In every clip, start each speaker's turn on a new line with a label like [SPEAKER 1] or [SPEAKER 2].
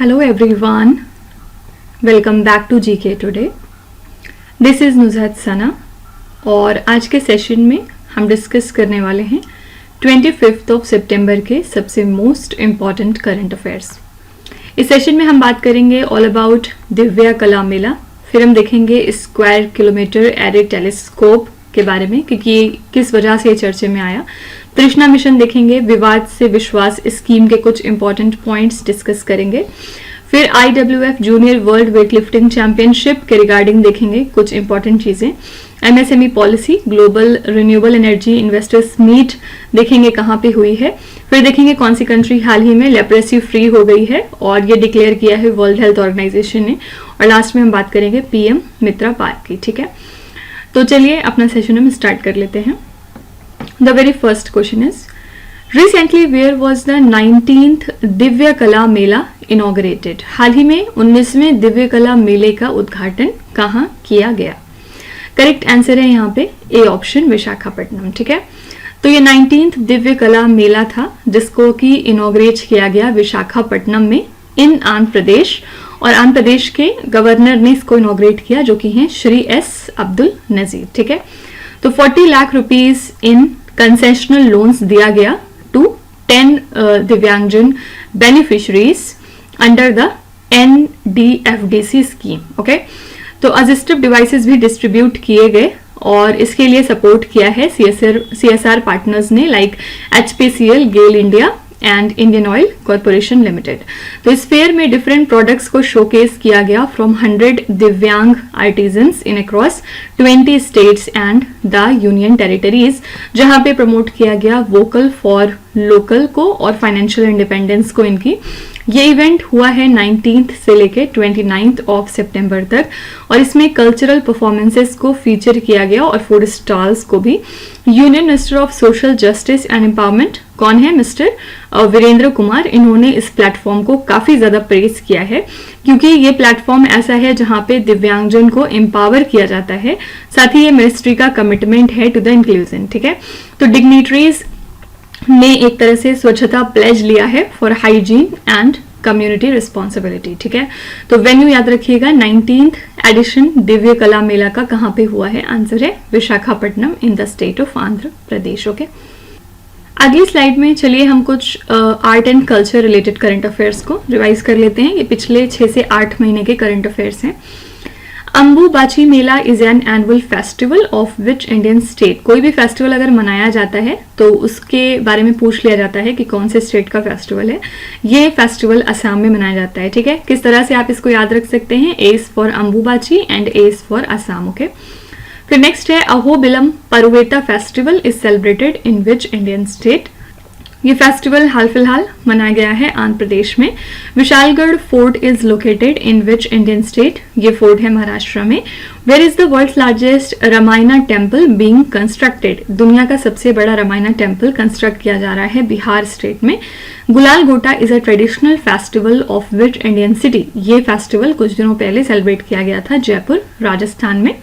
[SPEAKER 1] Hello everyone, welcome back to GK Today. This is Nuzhat सना और आज के सेशन में हम डिस्कस करने वाले हैं 25 ऑफ सितंबर के सबसे मोस्ट इम्पॉर्टेंट करंट अफेयर्स. इस सेशन में हम बात करेंगे ऑल अबाउट दिव्या कला मेला, फिर हम देखेंगे स्क्वायर किलोमीटर एरे टेलीस्कोप के बारे में क्योंकि किस वजह से ये चर्चे में आया. तृष्णा मिशन देखेंगे, विवाद से विश्वास स्कीम के कुछ इंपॉर्टेंट पॉइंट्स डिस्कस करेंगे. फिर IWF junior world weight lifting championship के रिगार्डिंग देखेंगे कुछ इंपॉर्टेंट चीजें. MSME policy, global renewable energy investors meet देखेंगे कहाँ पे हुई है. फिर देखेंगे कौन सी कंट्री हाल ही में लेप्रेसी फ्री हो गई है और ये डिक्लेयर किया है वर्ल्ड हेल्थ ऑर्गेनाइजेशन ने. और लास्ट में हम बात करेंगे PM मित्रा पार्क की. ठीक है, तो चलिए अपना सेशन हम स्टार्ट कर लेते हैं. The very first question is recently where was the 19th Divya कला मेला इनॉग्रेटेड. हाल ही में 19वें दिव्य कला मेले का उद्घाटन कहाँ किया गया. करेक्ट आंसर है यहाँ पे ए ऑप्शन, विशाखापट्टनम. ठीक है, तो ये 19th दिव्य कला मेला था जिसको कि इनॉग्रेट किया गया विशाखापट्टनम में इन आंध्र प्रदेश, और आंध्र प्रदेश के गवर्नर ने इसको इनॉग्रेट किया जो कि हैं श्री S अब्दुल नजीर. ठीक है, तो 40 lakh rupees in concessional loans दिया गया टू 10 दिव्यांगजन beneficiaries under the NDFDC scheme. Okay, तो असिस्टिव डिवाइसेस भी डिस्ट्रीब्यूट किए गए और इसके लिए सपोर्ट किया है CSR पार्टनर्स ने like HPCL, GAIL India and Indian Oil Corporation Limited. तो इस फेयर में डिफरेंट प्रोडक्ट्स को शोकेस किया गया फ्रॉम 100 दिव्यांग artisans in across 20 states and the union territories, जहां पे प्रमोट किया गया वोकल फॉर लोकल को और फाइनेंशियल इंडिपेंडेंस को इनकी. ये इवेंट हुआ है 19th से लेके 29th ऑफ सितंबर तक और इसमें कल्चरल परफॉर्मेंसेस को फीचर किया गया और फूड स्टॉल्स को भी. Union minister of social justice and empowerment कौन है, मिस्टर वीरेंद्र कुमार, इन्होंने इस प्लेटफॉर्म को काफी ज्यादा प्रेज किया है क्योंकि ये प्लेटफॉर्म ऐसा है जहां पे दिव्यांगजन को एम्पावर किया जाता है. साथ ही ये मिनिस्ट्री का कमिटमेंट है टू द इंक्लूजन. ठीक है, तो डिग्निटरीज ने एक तरह से स्वच्छता प्लेज लिया है for hygiene and community responsibility. ठीक है, तो वेन्यू याद रखिएगा 19th एडिशन दिव्य कला मेला का कहाँ पे हुआ है. आंसर है Visakhapatnam in the state of Andhra Pradesh. Okay, अगली स्लाइड में चलिए हम कुछ art and culture related current affairs को रिवाइज कर लेते हैं. ये पिछले 6 से 8 महीने के करंट अफेयर्स हैं. Ambubachi Mela is an annual festival of which Indian state. कोई भी फेस्टिवल अगर मनाया जाता है तो उसके बारे में पूछ लिया जाता है कि कौन से स्टेट का फेस्टिवल है. ये फेस्टिवल असम में मनाया जाता है. ठीक है, किस तरह से आप इसको याद रख सकते हैं, A is for Ambubachi and A is for Assam. Okay, फिर नेक्स्ट है Ahobilam Parveta festival is celebrated in which Indian state. ये फेस्टिवल हाल फिलहाल मनाया गया है आंध्र प्रदेश में. Vishalgad fort is located in which Indian state. ये फोर्ट है महाराष्ट्र में. Where is the world's largest Ramayana temple being constructed. दुनिया का सबसे बड़ा रामायणा टेम्पल कंस्ट्रक्ट किया जा रहा है बिहार स्टेट में. गुलाल गोटा is a traditional festival of which Indian city. ये फेस्टिवल कुछ दिनों पहले सेलिब्रेट किया गया था जयपुर राजस्थान में.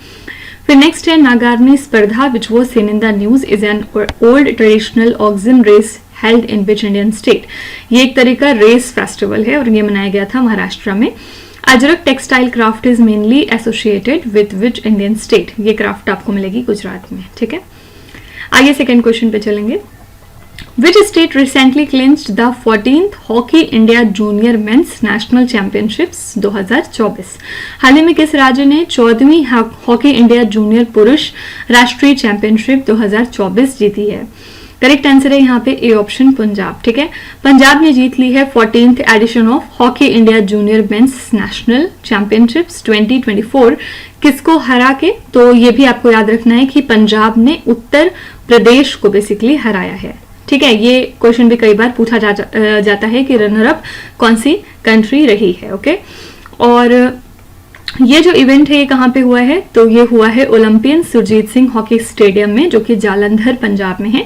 [SPEAKER 1] फिर नेक्स्ट है Nagarni Spardha which was seen in the news is an old traditional oxen race held in which Indian state. ये एक तरह का रेस फेस्टिवल है और ये मनाया गया था महाराष्ट्र में. Ajrak textile craft is mainly associated with which Indian state. ये क्राफ्ट आपको मिलेगी गुजरात में. ठीक है, आइए सेकेंड क्वेश्चन पे चलेंगे. Which state recently clinched the 14th hockey India junior men's national championships 2024. हाल ही में किस राज्य ने 14वीं हॉकी इंडिया जूनियर पुरुष राष्ट्रीय चैंपियनशिप 2024 जीती है. करेक्ट आंसर है यहाँ पे ए ऑप्शन, पंजाब. ठीक है, पंजाब ने जीत ली है 14th edition of hockey India junior men's national championships 2024. किसको हरा के, तो ये भी आपको याद रखना है कि पंजाब ने उत्तर प्रदेश को बेसिकली हराया है. ठीक है, ये क्वेश्चन भी कई बार पूछा जाता है कि रनर अप कौन सी कंट्री रही है. ओके, और ये जो इवेंट है ये कहाँ पे हुआ है, तो ये हुआ है Olympian Surjit Singh hockey stadium में जो कि जालंधर पंजाब में है.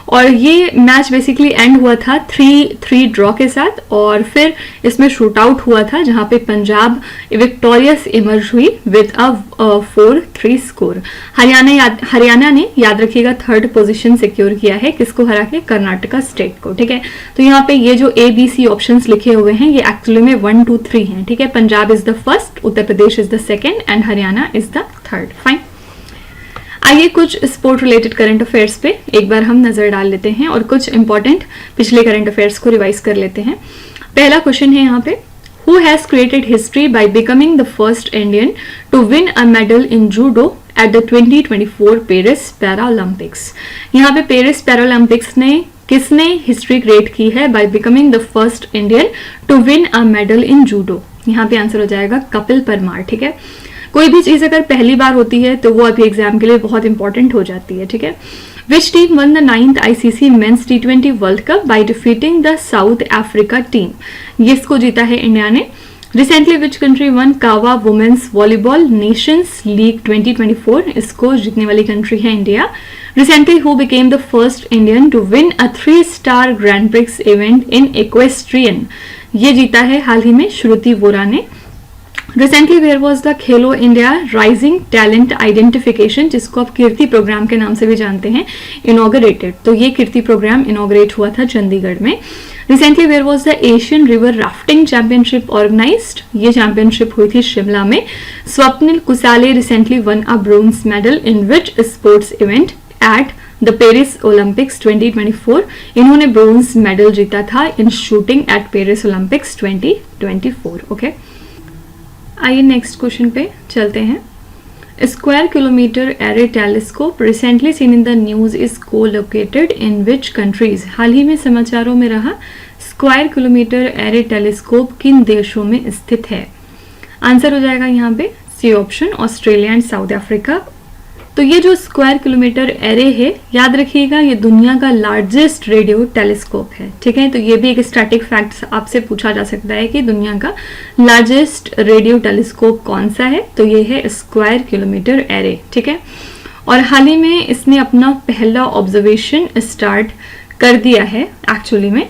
[SPEAKER 1] और ये मैच बेसिकली एंड हुआ था 3-3 ड्रॉ के साथ, और फिर इसमें शूट आउट हुआ था जहां पे पंजाब विक्टोरियस इमर्ज हुई विद अ 4-3 स्कोर। हरियाणा ने याद रखिएगा 3rd पोजीशन सिक्योर किया है, किसको हरा के? कर्नाटका स्टेट को। ठीक है, तो यहाँ पे ये जो ABC ऑप्शंस लिखे हुए हैं ये एक्चुअली में 1, 2, 3 हैं। ठीक है, Punjab is the first, Uttar Pradesh is the second and Haryana is the third. Fine. आइए कुछ स्पोर्ट रिलेटेड करंट अफेयर्स पे एक बार हम नजर डाल लेते हैं और कुछ इंपॉर्टेंट पिछले करंट अफेयर्स को रिवाइज कर लेते हैं। पहला क्वेश्चन है यहाँ पे, who has created history by becoming the first Indian to win a medal in judo at the 2024 Paris Paralympics. यहाँ पे पेरिस पैरालंपिक्स ने किसने हिस्ट्री क्रिएट की है? By becoming the first Indian to win a medal in judo. यहाँ पे answer हो जाएगा कपिल परमार। ठीक है, कोई भी चीज अगर पहली बार होती है तो वो अभी एग्जाम के लिए बहुत इंपॉर्टेंट हो जाती है। ठीक है, which team won the 9th ICC men's T20 world cup by defeating the South Africa team. ये इसको जीता है इंडिया ने। Recently which country won CAVA women's volleyball nations league 2024। इसको जीतने वाली कंट्री है India. Recently who became the first Indian to win a 3-star grand prix event in equestrian. ये जीता है हाल ही में श्रुति वोरा ने। Recently where was the Khelo India rising talent identification, जिसको आप कीर्ति प्रोग्राम के नाम से भी जानते हैं, इनॉग्रेटेड। तो ये कीर्ति प्रोग्राम इनॉग्रेट हुआ था चंडीगढ़ में। Recently where was the Asian river rafting championship organized. ये चैंपियनशिप हुई थी शिमला में। Swapnil Kusale recently won a bronze medal in which sports event at the Paris Olympics 2024। इन्होंने ब्रोंज मेडल जीता था in shooting at Paris Olympics 2024। Okay, आइए next question पे चलते हैं। Square kilometre array telescope recently seen in the news is colocated in which countries. हाल ही में समाचारों में रहा स्क्वायर किलोमीटर एरे टेलीस्कोप किन देशों में स्थित है? आंसर हो जाएगा यहाँ पे C option, Australia and South Africa. तो ये जो स्क्वायर किलोमीटर एरे है, याद रखिएगा ये दुनिया का लार्जेस्ट रेडियो टेलीस्कोप है। ठीक है, तो ये भी एक स्टैटिक फैक्ट आपसे पूछा जा सकता है कि दुनिया का लार्जेस्ट रेडियो टेलीस्कोप कौन सा है? तो ये है स्क्वायर किलोमीटर एरे। ठीक है, और हाल ही में इसने अपना पहला ऑब्जर्वेशन स्टार्ट कर दिया है एक्चुअली में,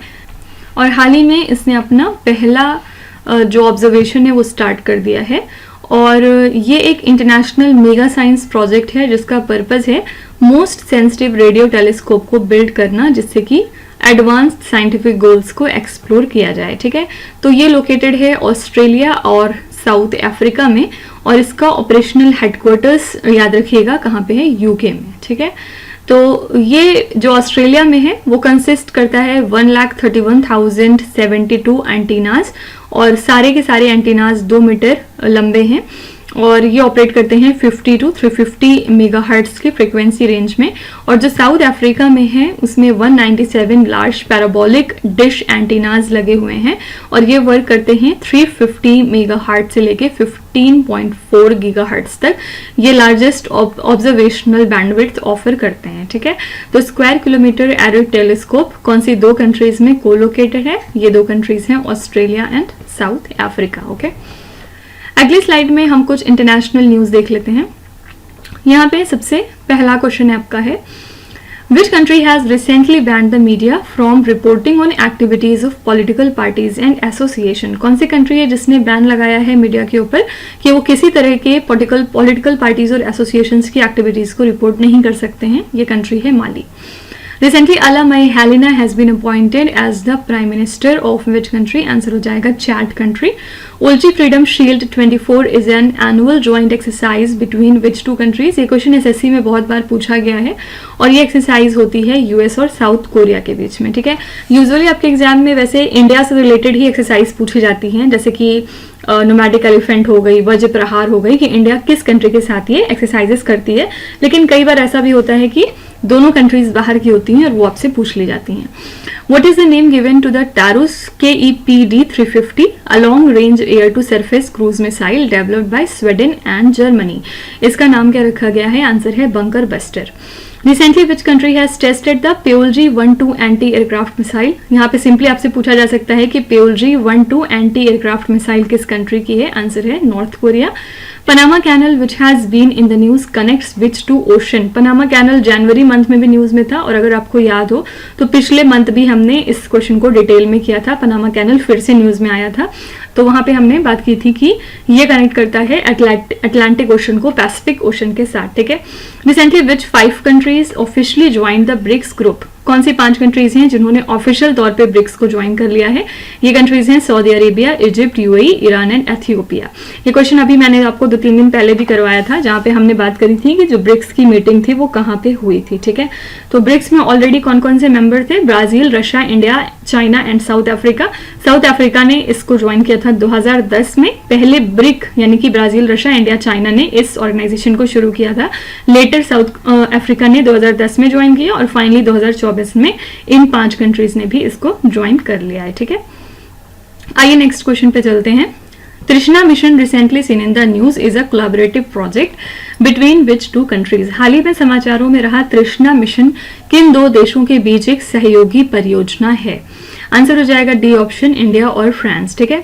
[SPEAKER 1] और हाल ही में इसने अपना पहला जो ऑब्जर्वेशन है वो स्टार्ट कर दिया है। और ये एक इंटरनेशनल मेगा साइंस प्रोजेक्ट है जिसका पर्पस है मोस्ट सेंसिटिव रेडियो टेलीस्कोप को बिल्ड करना, जिससे कि एडवांस्ड साइंटिफिक गोल्स को एक्सप्लोर किया जाए। ठीक है, तो ये लोकेटेड है ऑस्ट्रेलिया और साउथ अफ्रीका में, और इसका ऑपरेशनल हेडक्वार्टर्स याद रखिएगा कहाँ पे है? यूके में। ठीक है, तो ये जो ऑस्ट्रेलिया में है वो कंसिस्ट करता है 1,31,072 एंटीनाज, और सारे के सारे एंटीनाज 2 मीटर लंबे हैं, और ये ऑपरेट करते हैं 50 to 350 मेगाहर्ट्ज की फ्रीक्वेंसी रेंज में। और जो साउथ अफ्रीका में है उसमें 197 लार्ज पैराबोलिक डिश एंटीनाज लगे हुए हैं, और ये वर्क करते हैं 350 मेगाहर्ट्ज से लेके 15.4 गीगाहर्ट्ज तक। ये लार्जेस्ट ऑब्जर्वेशनल बैंडविड्थ ऑफर करते हैं। ठीक है, तो स्क्वायर किलोमीटर एरे टेलीस्कोप कौन सी 2 कंट्रीज में कोलोकेटेड है? ये 2 कंट्रीज हैं, Australia and South Africa. Okay, अगली स्लाइड में हम कुछ इंटरनेशनल न्यूज देख लेते हैं। यहाँ पे सबसे पहला क्वेश्चन है आपका है, विच country has recently band the media from reporting on activities of political parties and association. कौन सी कंट्री है जिसने बैन लगाया है मीडिया के ऊपर कि वो किसी तरह के पॉलिटिकल पार्टीज और एसोसिएशंस की एक्टिविटीज को रिपोर्ट नहीं कर सकते हैं? ये कंट्री है माली। Recently, Ala Mai Helena has been appointed as the Prime Minister of which country? Answer हो जाएगा Chad country. Ulchi Freedom Shield 24 is an annual joint exercise between which 2 countries? ये क्वेश्चन SSC में बहुत बार पूछा गया है, और ये एक्सरसाइज होती है यूएस और साउथ कोरिया के बीच में। ठीक है, यूजुअली आपके एग्जाम में वैसे इंडिया से रिलेटेड ही एक्सरसाइज पूछी जाती हैं, जैसे कि नोमैडिक एलिफेंट हो गई, वज्र प्रहार हो गई, कि इंडिया किस कंट्री के साथ ये एक्सरसाइजेस करती है। लेकिन कई बार ऐसा भी होता है कि दोनों कंट्रीज बाहर की होती हैं और वो आपसे पूछ ली जाती हैं। What is the name given to the Taurus KEPD 350 a long range air to surface cruise missile developed by Sweden and Germany? इसका नाम क्या रखा गया है? आंसर है bunker buster. Recently which country has tested the PLG-12 anti aircraft missile. यहाँ पे simply आपसे पूछा जा सकता है कि PLG-12 एंटी एयरक्राफ्ट मिसाइल किस कंट्री की है? आंसर है North Korea. Panama canal which has been in the news connects which two ocean. Panama canal जनवरी मंथ में भी न्यूज में था, और अगर आपको याद हो तो पिछले मंथ भी हमने इस क्वेश्चन को डिटेल में किया था। पनामा कैनल फिर से न्यूज में आया था, तो वहां पे हमने बात की थी कि ये कनेक्ट करता है अटलांटिक ओशन को पैसिफिक ओशन के साथ, ठीक है। Recently which 5 countries officially joined the BRICS group. कौन सी 5 कंट्रीज हैं जिन्होंने ऑफिशियल तौर पे ब्रिक्स को ज्वाइन कर लिया है? ये कंट्रीज हैं Saudi Arabia, Egypt, UAE, Iran and Ethiopia. ये क्वेश्चन अभी मैंने आपको 2-3 दिन पहले भी करवाया था, जहां पे हमने बात करी थी कि जो ब्रिक्स की मीटिंग थी वो कहाँ पे हुई थी, ठीक है। तो ब्रिक्स में ऑलरेडी कौन कौन से मेंबर थे? Brazil, Russia, India, China and South Africa. South Africa ने इसको ज्वाइन किया था 2010 में। पहले ब्रिक यानी कि ब्राजील, रशिया, इंडिया, चाइना ने इस ऑर्गेनाइजेशन को शुरू किया था। लेटर साउथ अफ्रीका ने 2010 में ज्वाइन किया, और फाइनली 2024 में इन 5 कंट्रीज ने भी इसको ज्वाइन कर लिया है, ठीक है। आइए नेक्स्ट क्वेश्चन पे चलते हैं। Trishna mission recently seen in the news is a collaborative project between which 2 countries. हाल ही में समाचारों में रहा तृष्णा मिशन किन 2 देशों के बीच एक सहयोगी परियोजना है? आंसर हो जाएगा डी ऑप्शन, इंडिया और फ्रांस, ठीक है।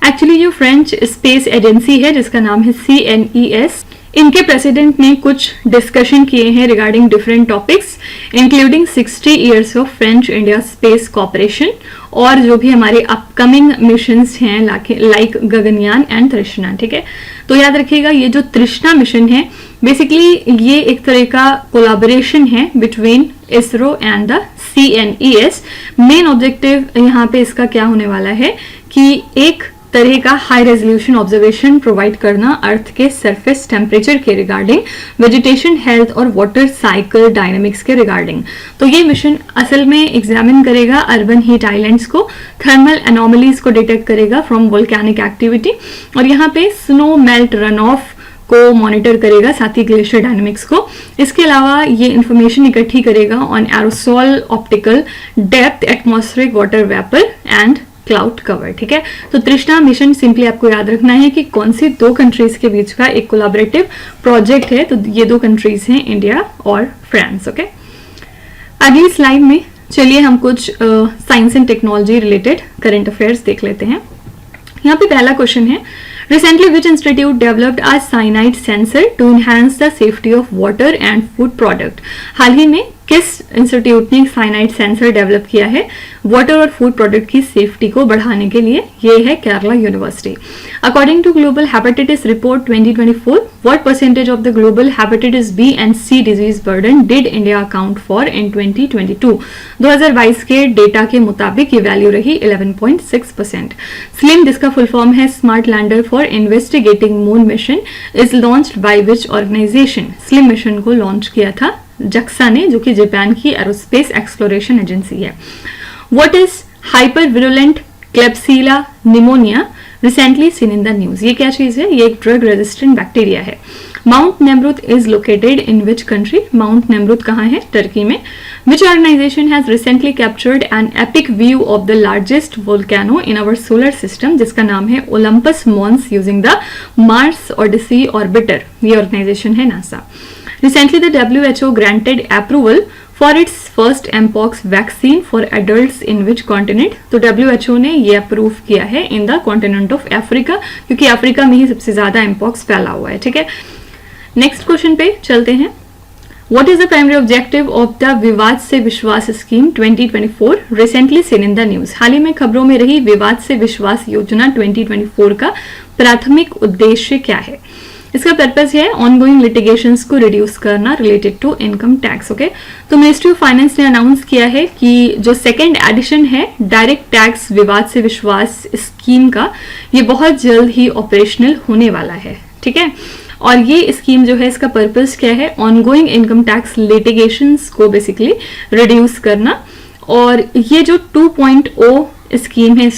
[SPEAKER 1] एक्चुअली जो फ्रेंच स्पेस एजेंसी है जिसका नाम है CNES, इनके प्रेसिडेंट ने कुछ डिस्कशन किए हैं regarding different topics, including 60 years of French India space cooperation, और जो भी हमारे अपकमिंग मिशंस हैं लाइक गगनयान एंड तृष्णा, ठीक है। तो याद रखिएगा ये जो तृष्णा मिशन है बेसिकली ये एक तरह का कोलैबोरेशन है between ISRO and the CNES। Main objective यहाँ पे इसका क्या होने वाला है कि एक तरह का हाई रेजोल्यूशन ऑब्जर्वेशन प्रोवाइड करना अर्थ के सरफेस टेम्परेचर के रिगार्डिंग, वेजिटेशन हेल्थ और वाटर साइकिल डायनामिक्स के रिगार्डिंग। तो ये मिशन असल में एग्जामिन करेगा अर्बन हीट आइलैंड्स को, थर्मल एनोमलीज को डिटेक्ट करेगा फ्रॉम वोल्केनिक एक्टिविटी, और यहाँ पे स्नो मेल्ट रन ऑफ को मॉनिटर करेगा, साथ ही ग्लेशियर डायनामिक्स को। इसके अलावा ये इंफॉर्मेशन इकट्ठी करेगा on aerosol optical depth, atmospheric water vapour and cloud cover, ठीक है। तो तृष्णा मिशन सिंपली आपको याद रखना है कि कौन सी 2 कंट्रीज के बीच का एक कोलैबोरेटिव प्रोजेक्ट है। तो ये 2 कंट्रीज हैं इंडिया और फ्रांस, ओके। अगली स्लाइड में चलिए हम कुछ science and technology related current affairs देख लेते हैं। यहाँ पे पहला क्वेश्चन है, recently which institute developed a cyanide sensor to enhance the safety of water and food product. हाल ही में किस इंस्टीट्यूट ने साइनाइड सेंसर डेवलप किया है वाटर और फूड प्रोडक्ट की सेफ्टी को बढ़ाने के लिए? ये है Kerala university. According to global hepatitis report 2024, what percentage of the global hepatitis B and C disease burden did India account for in 2022? 2022 के डेटा के मुताबिक ये वैल्यू रही 11.6%। स्लिम, जिसका फुल फॉर्म है smart lander for investigating moon mission, is launched by which organisation? Slim mission को launch किया था जक्सा ने, जो कि जापान की एरोस्पेस एक्सप्लोरेशन एजेंसी है। What is hyper virulent Klebsiella pneumonia recently seen in the news? ये क्या चीज है? ये एक ड्रग रेजिस्टेंट बैक्टीरिया है। Mount Nemrut is located in which country? Mount Nemrut कहाँ है? टर्की में। Which organisation has recently captured an epic view of the largest volcano in our solar system, जिसका नाम है Olympus Mons using the Mars Odyssey orbiter. ये organisation है NASA. Recently, the WHO granted approval for its first mpox vaccine for adults in which continent? तो WHO ने ये approve किया है in the continent of Africa, क्योंकि Africa में ही सबसे ज्यादा mpox फैला हुआ है, ठीक है। नेक्स्ट क्वेश्चन पे चलते हैं। What is the primary objective of the विवाद से विश्वास scheme 2024 recently seen in the news? हाल ही में खबरों में रही विवाद से विश्वास योजना 2024 का प्राथमिक उद्देश्य क्या है? इसका पर्पस है ऑनगोइंग लिटिगेशंस को रिड्यूस करना related to income tax, okay. तो मिनिस्ट्री ऑफ फाइनेंस ने अनाउंस किया है कि जो सेकेंड एडिशन है डायरेक्ट टैक्स विवाद से विश्वास स्कीम का, ये बहुत जल्द ही ऑपरेशनल होने वाला है, ठीक है। और ये स्कीम जो है इसका पर्पस क्या है? ऑनगोइंग इनकम टैक्स लिटिगेशंस को बेसिकली रिड्यूस करना। और ये जो 2.0 स्कीम है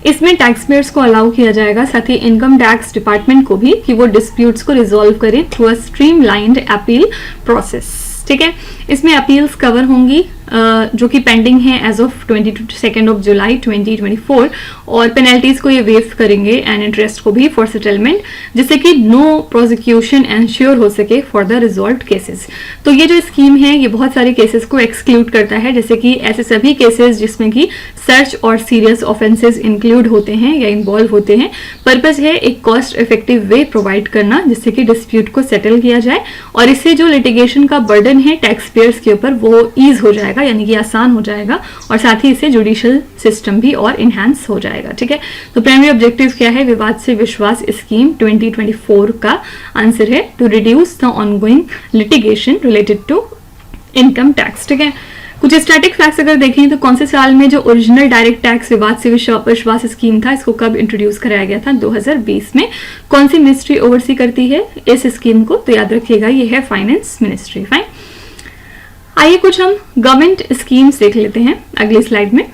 [SPEAKER 1] इसमें टैक्स पेयर्स को अलाउ किया जाएगा, साथ ही इनकम टैक्स डिपार्टमेंट को भी, कि वो डिस्प्यूट्स को रिजॉल्व करे through a streamlined appeal process, ठीक है। इसमें अपील्स कवर होंगी जो कि पेंडिंग है एज ऑफ 22 जुलाई 2024, और पेनल्टीज को ये वेव करेंगे एंड इंटरेस्ट को भी फॉर सेटलमेंट, जिससे कि नो प्रोसिक्यूशन एंश्योर हो सके फॉर द रिजॉल्व केसेस। तो ये जो स्कीम है ये बहुत सारे केसेस को एक्सक्लूड करता है, जैसे कि ऐसे सभी केसेस जिसमें कि सर्च और सीरियस ऑफेंसेस इंक्लूड होते हैं या इन्वॉल्व होते हैं। पर्पस है एक कॉस्ट इफेक्टिव वे प्रोवाइड करना जिससे कि डिस्प्यूट को सेटल किया जाए, और इससे जो लिटिगेशन का बर्डन है टैक्स पेयर्स के ऊपर वो ईज हो जाएगा, यानी कि आसान हो जाएगा, और साथ ही इससे जुडिशियल सिस्टम भी और इनहैंस हो जाएगा। ठीक है, तो प्राइमरी ऑब्जेक्टिव क्या है विवाद से विश्वास स्कीम 2024 का? आंसर है to reduce the ongoing litigation related to income tax. ठीक है, कुछ स्टैटिक फैक्ट्स अगर देखें तो कौन से साल में जो original direct tax Vivad se विश्वास स्कीम था, इसको कब इंट्रोड्यूस कराया गया था? 2020 में। कौन सी मिनिस्ट्री ओवरसी करती है इस स्कीम को? तो याद रखिएगा ये है फाइनेंस मिनिस्ट्री। फाइन, आइए कुछ हम गवर्नमेंट स्कीम्स देख लेते हैं अगली स्लाइड में।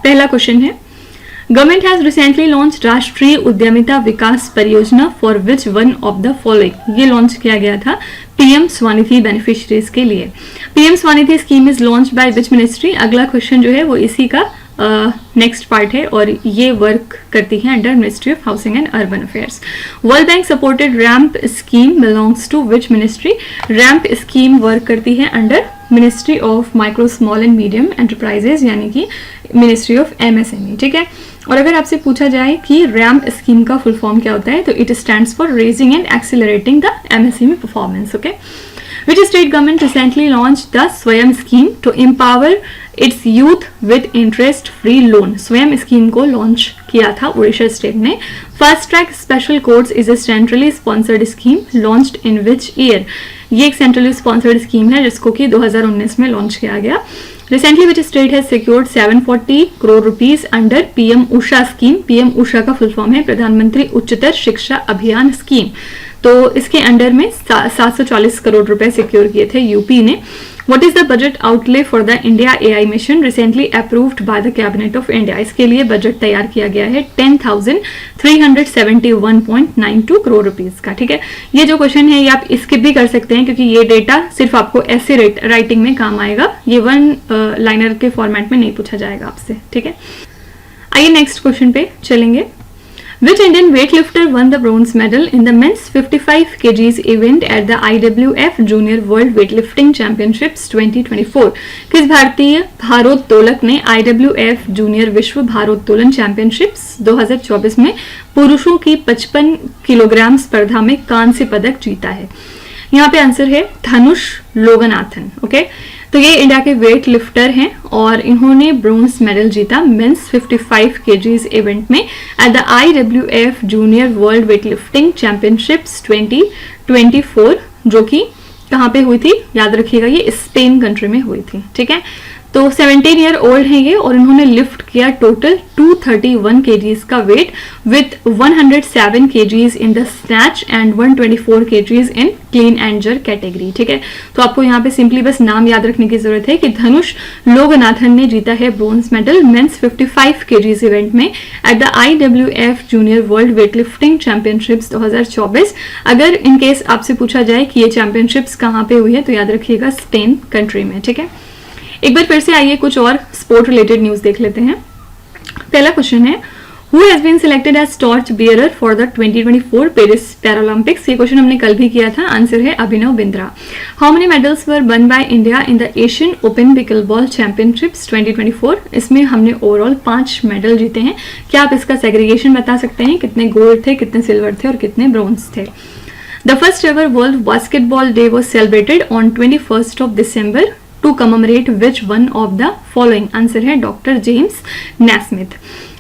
[SPEAKER 1] पहला क्वेश्चन है, गवर्नमेंट हैज रिसेंटली लॉन्च राष्ट्रीय उद्यमिता विकास परियोजना for which one of the following? ये लॉन्च किया गया था पीएम स्वनिधि बेनिफिशियरीज के लिए। PM Svanidhi scheme is launch by which ministry? अगला क्वेश्चन जो है वो इसी का नेक्स्ट पार्ट है, और ये वर्क करती है under ministry of housing and urban affairs. World bank supported RAMP scheme belongs to which ministry? RAMP scheme work करती है under ministry of micro small and medium enterprises, यानी कि मिनिस्ट्री ऑफ एमएसएमई। ठीक है, और अगर आपसे पूछा जाए कि रैम्प स्कीम का फुल फॉर्म क्या होता है, तो it stands for raising and accelerating the MSME performance. Okay, which state government recently launched the Swayam scheme to empower its youth with interest free loan? स्वयं स्कीम को launch किया था Orissa state ने। Fast track special courts is a centrally sponsored scheme launched in which year? ये एक centrally sponsored scheme है जिसको कि 2019 में लॉन्च किया गया। Recently which state has secured 740 crore rupees under PM Usha scheme? PM Usha का फुल फॉर्म है प्रधानमंत्री उच्चतर शिक्षा अभियान स्कीम। तो इसके अंडर में 740 करोड़ रुपए सिक्योर किए थे यूपी ने। What is the budget outlay for the India AI mission recently approved by the cabinet of India? इसके लिए बजट तैयार किया गया है 10,371.92 करोड़ रुपीज का। ठीक है, ये जो क्वेश्चन है ये आप स्किप भी कर सकते हैं क्योंकि ये डेटा सिर्फ आपको ऐसे राइटिंग में काम आएगा, ये वन लाइनर के फॉर्मेट में नहीं पूछा जाएगा आपसे। ठीक है, आइए नेक्स्ट क्वेश्चन पे चलेंगे। Which Indian weightlifter won the bronze medal in the men's 55 kgs event at the IWF Junior World Weightlifting Championships 2024? किस भारतीय भारोत्तोलक ने IWF जूनियर विश्व भारोत्तोलन चैंपियनशिप्स 2024 में पुरुषों की 55 किलोग्राम स्पर्धा में कांस्य पदक जीता है? यहाँ पे आंसर है धनुष लोगनाथन। ओके, तो ये इंडिया के वेट लिफ्टर हैं और इन्होंने ब्रोंज मेडल जीता मेंस 55 केजीज इवेंट में at the IWF junior world wait lifting championships 2024, जो कि कहाँ पे हुई थी? याद रखिएगा ये स्पेन कंट्री में हुई थी। ठीक है, तो 17 ईयर ओल्ड हैं ये और इन्होंने लिफ्ट किया टोटल 231 केजीज का weight with 107 kgs in the snatch and 124 kgs in clean and jerk category. ठीक है, तो आपको यहाँ पे सिंपली बस नाम याद रखने की जरूरत है कि धनुष लोगनाथन ने जीता है bronze medal men's 55 KGs event में at the IWF junior world wait lifting championships 2024। अगर इन केस आपसे पूछा जाए कि ये चैंपियनशिप्स कहाँ पे हुई है तो याद रखिएगा स्पेन कंट्री में। ठीक है, एक बार फिर से आइए कुछ और स्पोर्ट रिलेटेड न्यूज देख लेते हैं। पहला क्वेश्चन है, who has been selected as torch bearer for the 2024 Paris Paralympics? ये क्वेश्चन हमने कल भी किया था। आंसर है Abhinav Bindra. How many medals were won by India in the Asian Open pickleball championships 2024? इसमें हमने ओवरऑल 5 मेडल जीते हैं। क्या आप इसका सेग्रीगेशन बता सकते हैं? कितने गोल्ड थे, कितने सिल्वर थे और कितने ब्रोंज थे? The first ever world basketball day was celebrated on 21st of December to commemorate which one of the following? Answer है doctor James Naismith.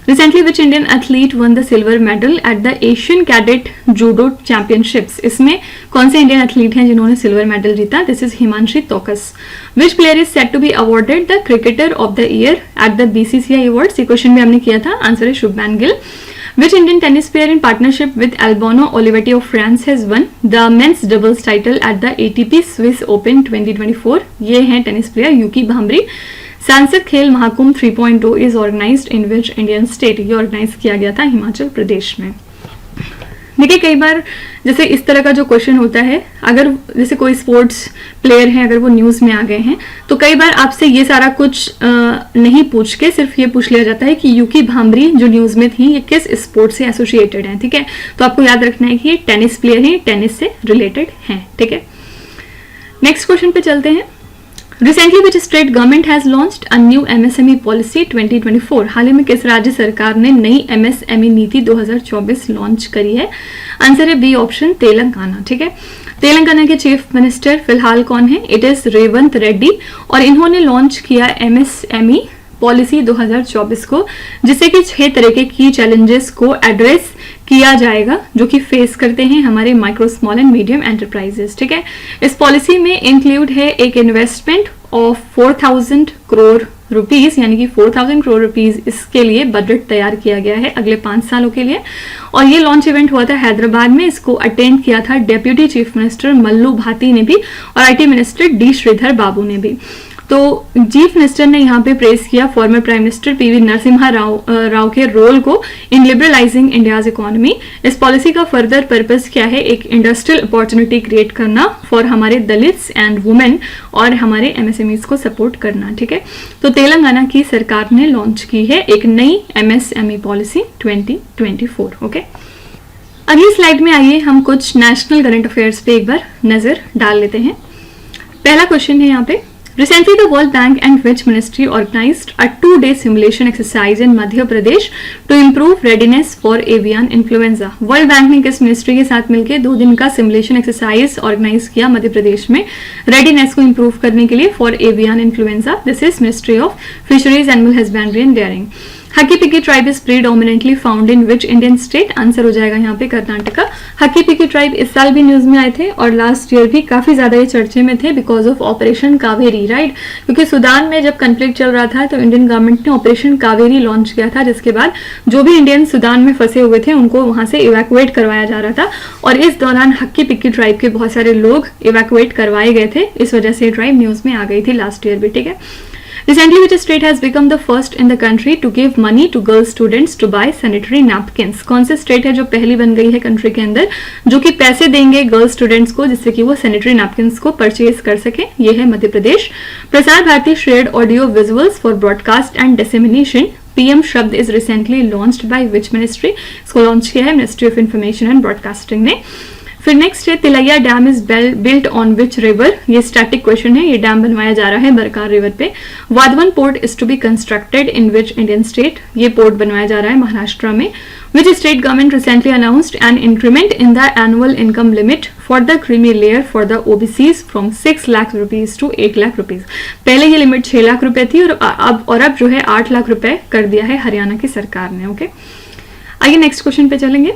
[SPEAKER 1] Recently, which Indian athlete won the silver medal at the Asian Cadet Judo Championships? इसमें कौन से Indian athlete हैं जिन्होंने silver medal जीता? This is Himanshi Tokas. Which player is set to be awarded the Cricketer of the Year at the BCCI Awards? ये question भी हमने किया था। आंसर है शुभमैन Gill. Which Indian tennis player in partnership with Albano Olivetti of France has won the men's doubles title at the ATP Swiss Open 2024? ये हैं tennis player Yuki Bhambri. Saansad Khel Mahakumbh 3.0 is organised in which Indian state? ये organise किया गया था हिमाचल प्रदेश में। देखिए कई बार जैसे इस तरह का जो क्वेश्चन होता है, अगर जैसे कोई स्पोर्ट्स प्लेयर है, अगर वो न्यूज़ में आ गए हैं, तो कई बार आपसे ये सारा कुछ नहीं पूछ के सिर्फ ये पूछ लिया जाता है कि यूकी भांबरी जो न्यूज़ में थी ये किस स्पोर्ट से एसोसिएटेड है, ठीक है। तो आपको याद रखना है कि ये टेनिस प्लेयर है, टेनिस से रिलेटेड हैं, ठीक है। नेक्स्ट क्वेश्चन पे चलते हैं। Recently, which state government has launched a new MSME policy 2024? हाल ही में किस राज्य सरकार ने नई MSME नीति 2024 लॉन्च करी है? आंसर है बी ऑप्शन, तेलंगाना, ठीक है। तेलंगाना के चीफ मिनिस्टर फिलहाल कौन है? इट इज रेवंत रेड्डी, और इन्होंने लॉन्च किया MSME पॉलिसी 2024 को, जिससे कि 6 तरह की चैलेंजेस को एड्रेस किया जाएगा जो कि फेस करते हैं हमारे micro small and medium enterprises, ठीक है। इस पॉलिसी में इंक्लूड है एक इन्वेस्टमेंट ऑफ 4000 करोड़ रुपीस, यानी कि 4000 करोड़ रुपीस इसके लिए बजट तैयार किया गया है अगले 5 सालों के लिए। और ये लॉन्च इवेंट हुआ था हैदराबाद में, इसको अटेंड किया था डेप्यूटी चीफ मिनिस्टर मल्लू भाती ने भी और IT मिनिस्टर डी श्रीधर बाबू ने भी। तो चीफ मिनिस्टर ने यहाँ पे प्रेस किया former prime minister PV Narasimha Rao के रोल को इन लिबरलाइजिंग इंडियाज इकोनॉमी। इस पॉलिसी का फर्दर पर्पस क्या है? एक इंडस्ट्रियल अपॉर्चुनिटी क्रिएट करना फॉर हमारे दलित्स एंड वुमेन और हमारे MSMEs को सपोर्ट करना, ठीक है। तो तेलंगाना की सरकार ने लॉन्च की है एक नई MSME पॉलिसी 2024, ओके। अगली स्लाइड में आइए हम कुछ नेशनल करंट अफेयर्स पे एक बार नजर डाल लेते हैं। पहला क्वेश्चन है यहाँ पे, Recently, the World Bank and which ministry organized a 2-day simulation exercise in Madhya Pradesh to improve readiness for avian influenza? World Bank ने किस मिनिस्ट्री के साथ मिलकर 2 दिन का सिमुलेशन एक्सरसाइज ऑर्गेनाइज किया मध्य प्रदेश में रेडीनेस को इंप्रूव करने के लिए for avian influenza? This is ministry of fisheries, animal husbandry and dairying. Hakki Pikki tribe is predominantly found in which Indian state? Answer हो जाएगा यहाँ पे कर्नाटका। हकी पिकी ट्राइब इस साल भी न्यूज में आए थे और लास्ट ईयर भी काफी ज्यादा ये चर्चे में थे because of operation Kaveri, right. क्योंकि सूडान में जब कन्फ्लिक्ट चल रहा था तो इंडियन गवर्नमेंट ने ऑपरेशन कावेरी लॉन्च किया था, जिसके बाद जो भी इंडियन सूडान में फंसे हुए थे उनको वहां से इवैक्यूएट करवाया जा रहा था, और इस दौरान हक्की पिक्की ट्राइब के बहुत सारे लोग इवैक्यूएट करवाए गए थे। इस वजह से ट्राइब न्यूज में आ गई थी लास्ट ईयर भी, ठीक है। Recently, which state has become the first in the country to give money to girl students to buy sanitary napkins? कौन से स्टेट है जो पहली बन गई है कंट्री के अंदर जो कि पैसे देंगे गर्ल स्टूडेंट्स को जिससे कि वो सैनिटरी नैपकिन्स को परचेज कर सके? ये है Madhya Pradesh. Prasar Bharati shared audio visuals for broadcast and dissemination. PM Shabd is recently launched by which ministry? इसको लॉन्च किया है ministry of information and broadcasting ने। फिर नेक्स्ट है Tilaiya dam is built on which river? ये स्टैटिक क्वेश्चन है, ये डैम बनवाया जा रहा है बरकार रिवर पे। Vadhavan port is to be constructed in which Indian state? ये पोर्ट बनवाया जा रहा है महाराष्ट्र में। Which state government recently announced an increment in the annual income limit for the creamy layer for the OBCs from 6 lakh rupees to 8 lakh rupees? पहले ये limit 6 lakh रुपए थी और अब जो है 8 लाख रुपए कर दिया है हरियाणा की सरकार ने, ओके। आइए नेक्स्ट क्वेश्चन पे चलेंगे।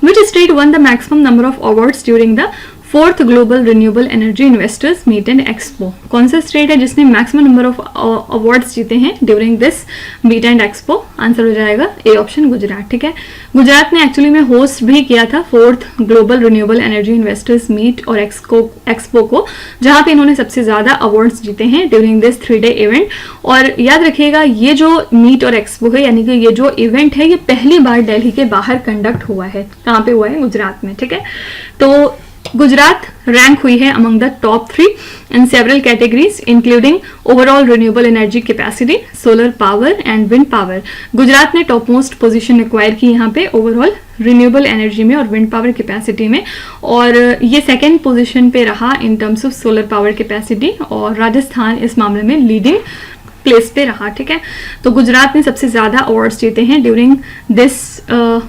[SPEAKER 1] Which state won the maximum number of awards during the 4th Global Renewable Energy Investors Meet and Expo? कौन सा स्टेट है जिसने मैक्सिमम नंबर ऑफ अवार्ड्स जीते हैं during this meet and expo? Answer हो जाएगा ए ऑप्शन, गुजरात, ठीक है। गुजरात ने एक्चुअली में होस्ट भी किया था 4th global renewable energy investors meet और एक्सपो को, जहां पे इन्होंने सबसे ज्यादा अवार्ड्स जीते हैं ड्यूरिंग दिस 3-day इवेंट। और याद रखिएगा ये जो मीट और एक्सपो है, यानी कि ये जो इवेंट है, ये पहली बार दिल्ली के बाहर कंडक्ट हुआ है। कहाँ पे हुआ है? गुजरात में, ठीक है। तो गुजरात रैंक हुई है among the top 3 in several categories including overall renewable energy capacity, solar power and wind power. Gujarat ने टॉप मोस्ट पोजीशन एक्वायर की यहाँ पे ओवरऑल रिन्यूएबल एनर्जी में और विंड पावर कैपेसिटी में, और ये सेकेंड पोजीशन पे रहा in terms of solar power capacity, और राजस्थान इस मामले में लीडिंग प्लेस पे रहा, ठीक है। तो गुजरात ने सबसे ज्यादा अवार्ड्स जीते हैं during this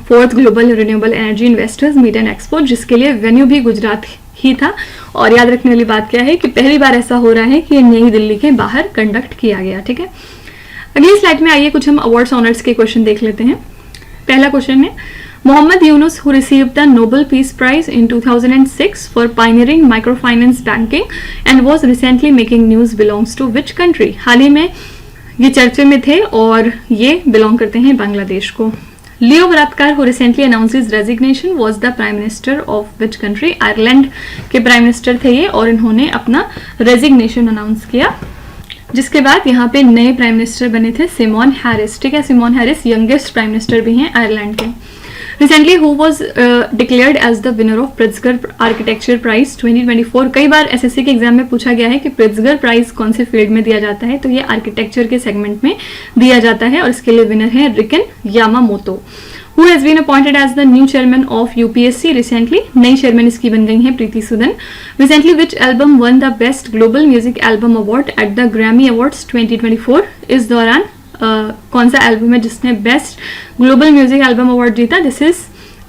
[SPEAKER 1] 4th global renewable energy investors meet and expo, जिसके लिए वेन्यू भी गुजरात ही था। और याद रखने वाली बात क्या है कि पहली बार ऐसा हो रहा है कि नई दिल्ली के बाहर कंडक्ट किया गया, ठीक है। अगली स्लाइड में आइए कुछ हम अवार्ड्स ऑनर्स के क्वेश्चन देख लेते हैं। पहला क्वेश्चन है Mohammad Yunus, who received the Nobel Peace Prize in 2006 for pioneering microfinance banking and was recently making news, belongs to which country? हाल ही में ये चर्चे में थे और ये बिलोंग करते हैं बांग्लादेश को। लियो वरादकर, who recently announced his resignation, was the prime minister of which country? Ireland के प्राइम मिनिस्टर थे ये, और इन्होंने अपना रेजिग्नेशन अनाउंस किया, जिसके बाद यहाँ पे नए प्राइम मिनिस्टर बने थे सिमोन हैरिस, ठीक है। Simon Harris youngest prime minister भी हैं आयरलैंड के। Recently who was declared as the winner of Pritzker architecture prize 2024। कई बार एसएससी के एग्जाम में पूछा गया है कि प्रिट्जगर प्राइज कौन से फील्ड में दिया जाता है, तो ये आर्किटेक्चर के सेगमेंट में दिया जाता है और इसके लिए विनर है रिकन यामामोतो। Who has been appointed as the new chairman of UPSC recently? नई चेयरमैन इसकी बन गई हैं Preeti Sudan. Recently which album won the Best Global Music Album Award at the Grammy Awards 2024? इस दौरान कौन सा एल्बम है जिसने best global music album award जीता? This is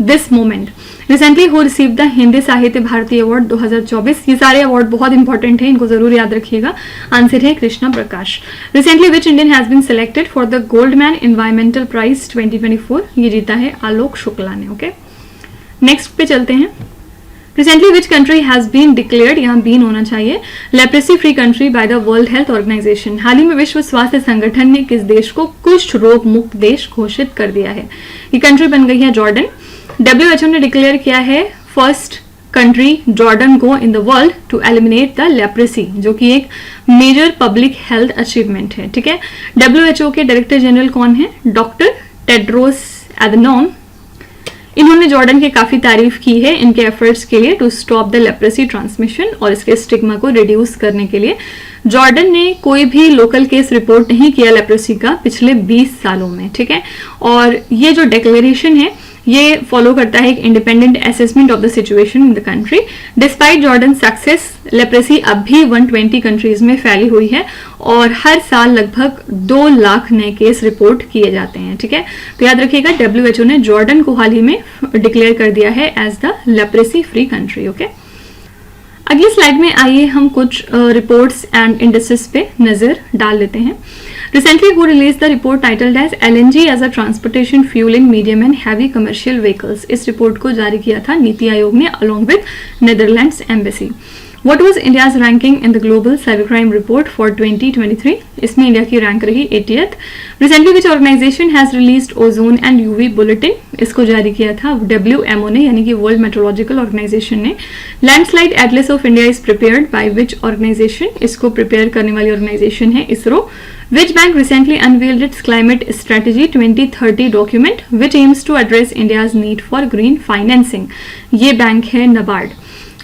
[SPEAKER 1] this moment. Recently who receive the Hindi Sahitya Bharati award 2024। ये सारे अवार्ड बहुत इंपॉर्टेंट हैं, इनको जरूर याद रखिएगा। आंसर है Krishna Prakash. Recently which Indian has been selected for the Goldman environmental prize 2024? ये जीता है आलोक शुक्ला ने। ओके, नेक्स्ट पे चलते हैं। Recently which country has been declared, यहाँ बीन होना चाहिए, leprosy free country by the world health organisation. हाल ही में विश्व स्वास्थ्य संगठन ने किस देश को कुष्ठ रोग मुक्त देश घोषित कर दिया है? ये कंट्री बन गई है जॉर्डन। WHO ने डिक्लेयर किया है फर्स्ट कंट्री जॉर्डन को in the world to eliminate the leprosy, जो कि एक मेजर पब्लिक हेल्थ अचीवमेंट है। ठीक है, WHO के डायरेक्टर जनरल कौन है? Doctor Tedros Adhanom. इन्होंने जॉर्डन की काफी तारीफ की है इनके एफर्ट्स के लिए to stop the leprosy transmission और इसके स्टिग्मा को रिड्यूस करने के लिए। जॉर्डन ने कोई भी लोकल केस रिपोर्ट नहीं किया लेप्रेसी का पिछले 20 सालों में। ठीक है, और ये जो डिक्लेरेशन है ये फॉलो करता है एक independent assessment of the situation in the country. Despite Jordan success, leprosy अब भी 120 कंट्रीज में फैली हुई है और हर साल लगभग 2 लाख नए केस रिपोर्ट किए जाते हैं। ठीक है, तो याद रखिएगा WHO ने जॉर्डन को हाल ही में डिक्लेयर कर दिया है as the leprosy free country. Okay, अगली स्लाइड में आइए हम कुछ रिपोर्ट्स एंड इंडस्ट्रीज पे नजर डाल लेते हैं। Recently, who released the report titled as LNG as a transportation fuel in medium and heavy commercial vehicles? इस रिपोर्ट को जारी किया था नीति आयोग ने along with Netherlands Embassy. What was India's ranking in the Global Cybercrime Report for 2023? इसमें India की rank रही 80th. Recently, which organization has released ozone and UV bulletin? इसको जारी किया था WMO ने, यानी कि World Meteorological Organization ने. Landslide Atlas of India is prepared by which organization? इसको प्रिपेयर करने वाली ऑर्गेनाइजेशन है ISRO. Which bank recently unveiled its climate strategy 2030 document, which aims to address India's need for green financing? ये bank है NABARD.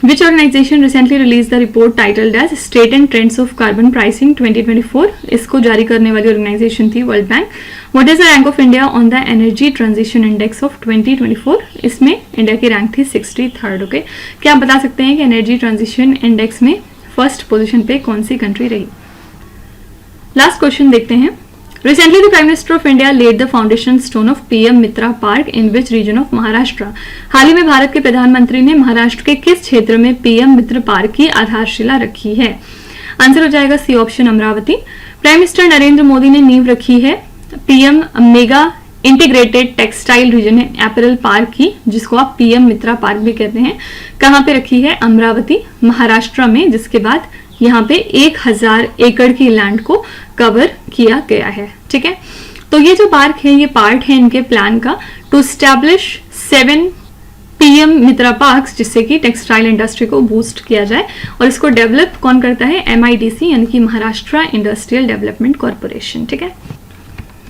[SPEAKER 1] Which organization recently released the report titled as State and Trends of Carbon Pricing 2024? इसको जारी करने वाली organisation थी world bank. What is the rank of India on the Energy Transition Index of 2024? इसमें India की rank थी 63rd. Okay, क्या आप बता सकते हैं कि एनर्जी ट्रांजिशन इंडेक्स में फर्स्ट पोजीशन पे कौन सी कंट्री रही? लास्ट क्वेश्चन देखते हैं। Recently, the Prime Minister of India laid the foundation stone of PM Mitra Park in which region of Maharashtra? हाल ही में भारत के प्रधानमंत्री ने महाराष्ट्र के किस क्षेत्र में PM मित्र पार्क की आधारशिला रखी है? आंसर हो जाएगा C option, Amaravati. Prime minister Narendra Modi ने नींव रखी है PM mega integrated textile region है एपरल पार्क की, जिसको आप PM मित्रा पार्क भी कहते हैं। कहाँ पे रखी है? अमरावती, महाराष्ट्र में, जिसके बाद यहाँ पे 1000 एकड़ की लैंड को कवर किया गया है। ठीक है, तो ये जो पार्क है ये पार्ट है इनके प्लान का to establish 7 PM MITRA parks, जिससे कि टेक्सटाइल इंडस्ट्री को बूस्ट किया जाए। और इसको डेवलप कौन करता है? MIDC, यानी कि महाराष्ट्र इंडस्ट्रियल डेवलपमेंट कॉर्पोरेशन। ठीक है,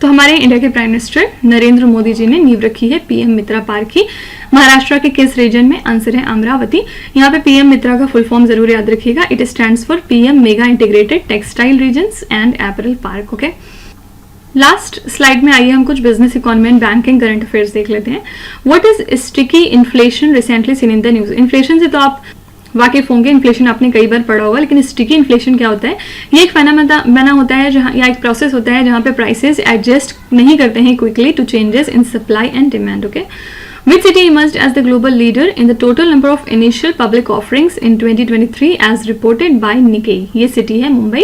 [SPEAKER 1] तो हमारे इंडिया के प्राइम मिनिस्टर नरेंद्र मोदी जी ने नींव रखी है PM मित्रा पार्क की। महाराष्ट्र के किस रीजन में? आंसर है अमरावती। यहाँ पे PM मित्रा का फुल फॉर्म जरूर याद रखिएगा। It stands for PM mega integrated textile regions and apparel park. Okay, last slide में आइए हम कुछ business, economy and banking current affairs देख लेते हैं। What is sticky inflation recently seen in the news? Inflation से तो आप वाकिफ होंगे, इन्फ्लेशन आपने कई बार पढ़ा होगा, लेकिन स्टिकी इन्फ्लेशन क्या होता है? ये एक फेनोमेना होता है जहाँ, या एक प्रोसेस होता है जहाँ पे प्राइसेस एडजस्ट नहीं करते हैं quickly to changes in supply and demand. Okay, Which city emerged as the global leader in the total number of initial public offerings in 2023 as reported by Nikkei? ये city है Mumbai.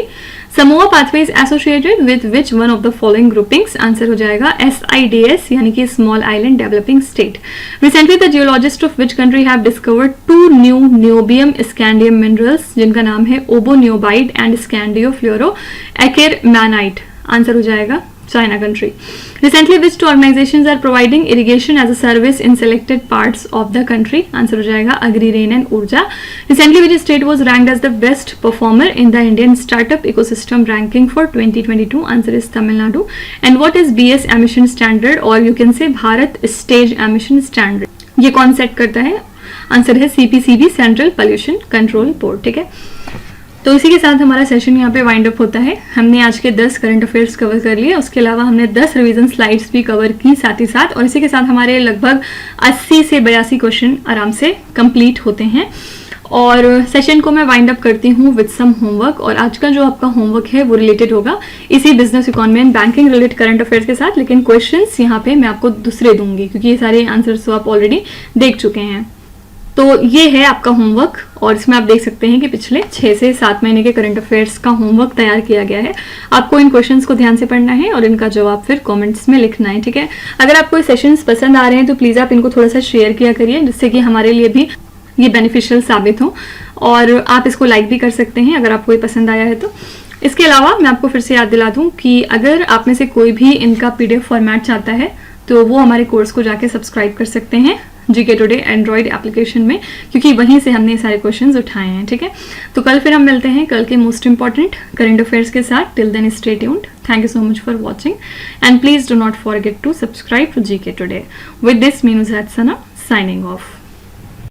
[SPEAKER 1] Samoa pathway is associated with which one of the following groupings? Answer हो जाएगा SIDS, यानी कि Small Island Developing State. Recently, the geologists of which country have discovered 2 new niobium scandium minerals, जिनका नाम है ओबोनियोबाइट and स्कैंडियोफ्लोरो एक्केरमैनाइट। Answer हो जाएगा China country. Recently, which two organizations are providing irrigation as a service in selected parts of the country? Answer हो जाएगा Agri, Rain and Urja. Recently, which state was ranked as the best performer in the Indian startup ecosystem ranking for 2022? Answer is Tamil Nadu. And what is BS emission standard, or you can say Bharat Stage Emission Standard? ये कौन set करता है? Answer है CPCB, central pollution control board. ठीक है, तो इसी के साथ हमारा सेशन यहाँ पे वाइंड अप होता है. हमने आज के 10 करंट अफेयर्स कवर कर लिए, उसके अलावा हमने 10 रिवीजन स्लाइड्स भी कवर की साथ ही साथ, और इसी के साथ हमारे लगभग 80 से 82 क्वेश्चन आराम से कंप्लीट होते हैं. और सेशन को मैं वाइंड अप करती हूँ विद सम होमवर्क. और आज का जो आपका होमवर्क है वो रिलेटेड होगा इसी business, economy and banking related current affairs के साथ, लेकिन क्वेश्चंस यहाँ पे मैं आपको दूसरे दूंगी क्योंकि ये सारे आंसर्स तो आप ऑलरेडी देख चुके हैं. तो ये है आपका होमवर्क, और इसमें आप देख सकते हैं कि पिछले 6 से 7 महीने के करंट अफेयर्स का होमवर्क तैयार किया गया है. आपको इन क्वेश्चंस को ध्यान से पढ़ना है और इनका जवाब फिर कमेंट्स में लिखना है. ठीक है, अगर आपको ये सेशंस पसंद आ रहे हैं तो प्लीज़ आप इनको थोड़ा सा शेयर किया करिए, जिससे कि हमारे लिए भी ये बेनिफिशियल साबित हो. और आप इसको लाइक भी कर सकते हैं अगर आपको ये पसंद आया है तो. इसके अलावा मैं आपको फिर से याद दिला दूँ कि अगर आप में से कोई भी इनका PDF फॉर्मेट चाहता है तो वो हमारे कोर्स को जाके सब्सक्राइब कर सकते हैं जीके टुडे एंड्रॉइड एप्लीकेशन में, क्योंकि वहीं से हमने सारे क्वेश्चंस उठाए हैं. ठीक है, तो कल फिर हम मिलते हैं कल के मोस्ट इंपॉर्टेंट करंट अफेयर्स के साथ. Till then stay tuned. Thank you so much for watching and please do not forget to subscribe to GK Today. With this me Nuzhat Sana signing of.